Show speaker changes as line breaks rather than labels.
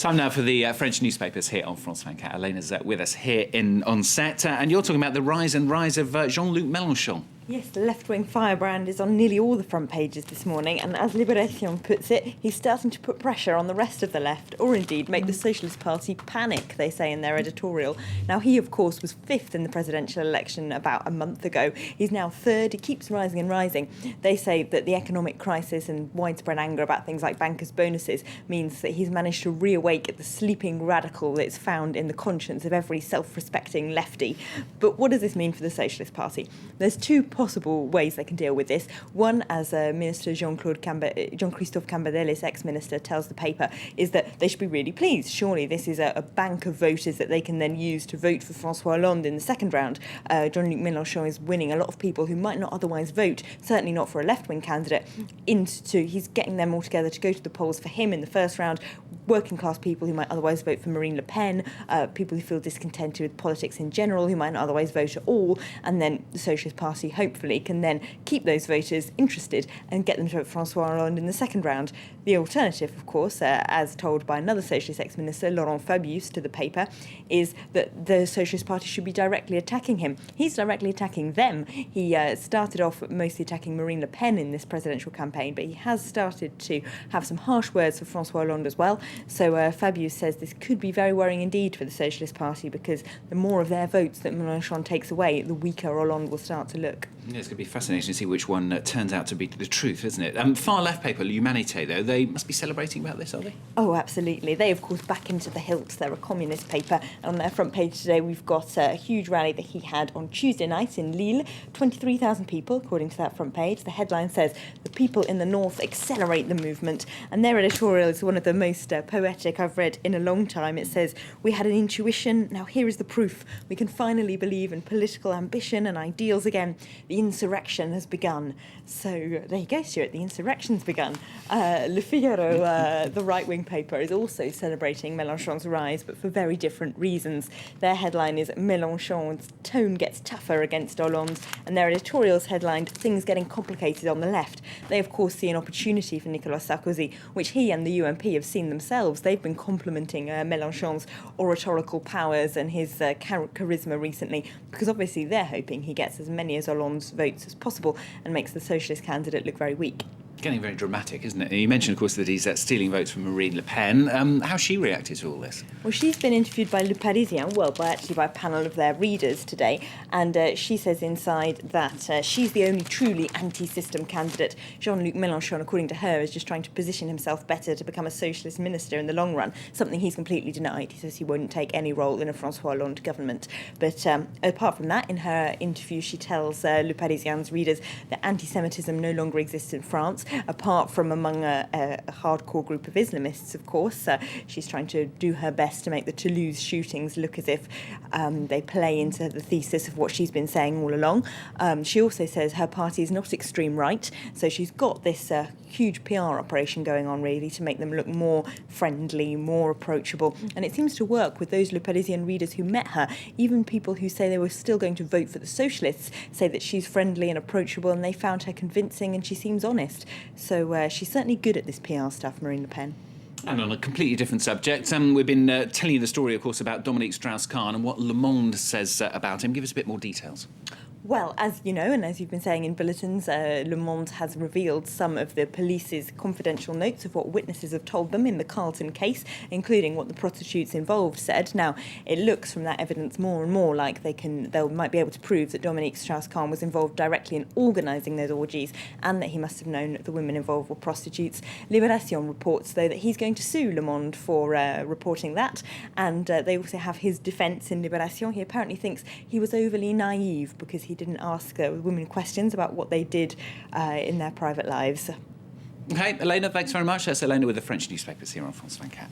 Time now for the French newspapers here on France 24. Elena's with us here on set, and you're talking about the rise of Jean-Luc Mélenchon.
Yes, the left-wing firebrand is on nearly all the front pages this morning, and as Libération puts it, he's starting to put pressure on the rest of the left, or indeed make the Socialist Party panic, they say in their editorial. Now, he, of course, was fifth in the presidential election about a month ago. He's now third. He keeps rising and rising. They say that the economic crisis and widespread anger about things like bankers' bonuses means that he's managed to reawake the sleeping radical that's found in the conscience of every self-respecting lefty. But what does this mean for the Socialist Party? There's two possible ways they can deal with this. One, as Minister Jean-Christophe Cambadelis, ex-minister, tells the paper, is that they should be really pleased. Surely this is a bank of voters that they can then use to vote for François Hollande in the second round. Jean-Luc Mélenchon is winning a lot of people who might not otherwise vote, certainly not for a left-wing candidate. He's getting them all together to go to the polls for him in the first round. Working-class people who might otherwise vote for Marine Le Pen, people who feel discontented with politics in general, who might not otherwise vote at all, and then the Socialist Party hopefully can then keep those voters interested and get them to vote François Hollande in the second round. The alternative, of course, as told by another Socialist ex-minister, Laurent Fabius, to the paper, is that the Socialist Party should be directly attacking him. He's directly attacking them. He started off mostly attacking Marine Le Pen in this presidential campaign, but he has started to have some harsh words for François Hollande as well. So Fabius says this could be very worrying indeed for the Socialist Party, because the more of their votes that Mélenchon takes away, the weaker Hollande will start to look.
Yeah, it's going to be fascinating to see which one turns out to be the truth, isn't it? Far left paper, L'Humanité, though, they must be celebrating about this, are they?
Oh, absolutely. They, of course, back into the hilt. They're a communist paper. And on their front page today, we've got a huge rally that he had on Tuesday night in Lille. 23,000 people, according to that front page. The headline says, "The people in the north accelerate the movement." And their editorial is one of the most poetic I've read in a long time. It says, "We had an intuition. Now here is the proof. We can finally believe in political ambition and ideals again. The insurrection has begun." So there you go, Stuart. The insurrection's begun. Le Figaro, the right-wing paper, is also celebrating Mélenchon's rise, but for very different reasons. Their headline is "Mélenchon's tone gets tougher against Hollande," and their editorial's headlined "Things getting complicated on the left." They, of course, see an opportunity for Nicolas Sarkozy, which he and the UMP have seen themselves. They've been complimenting Mélenchon's oratorical powers and his charisma recently, because obviously they're hoping he gets as many as Hollande's votes as possible and makes the socialist candidate look very weak.
Getting very dramatic, isn't it? You mentioned, of course, that he's stealing votes from Marine Le Pen. How's she reacted to all this?
Well, she's been interviewed by Le Parisien, by a panel of their readers today, and she says inside that she's the only truly anti-system candidate. Jean-Luc Mélenchon, according to her, is just trying to position himself better to become a socialist minister in the long run, something he's completely denied. He says he won't take any role in a François Hollande government. But apart from that, in her interview, she tells Le Parisien's readers that anti-Semitism no longer exists in France, apart from among a hardcore group of Islamists, of course. She's trying to do her best to make the Toulouse shootings look as if they play into the thesis of what she's been saying all along. She also says her party is not extreme right, so she's got this huge PR operation going on, really, to make them look more friendly, more approachable. And it seems to work with those Le Parisien readers who met her. Even people who say they were still going to vote for the socialists say that she's friendly and approachable, and they found her convincing and she seems honest. So she's certainly good at this PR stuff, Marine Le Pen.
And on a completely different subject, we've been telling you the story, of course, about Dominique Strauss-Kahn and what Le Monde says about him. Give us a bit more details.
Well, as you know, and as you've been saying in bulletins, Le Monde has revealed some of the police's confidential notes of what witnesses have told them in the Carlton case, including what the prostitutes involved said. Now, it looks from that evidence more and more like they might be able to prove that Dominique Strauss-Kahn was involved directly in organising those orgies, and that he must have known that the women involved were prostitutes. Libération reports, though, that he's going to sue Le Monde for reporting that, and they also have his defence in Libération. He apparently thinks he was overly naive because he didn't ask women questions about what they did in their private lives.
Okay, Elena, thanks very much. That's Elena with the French newspapers here on France 24.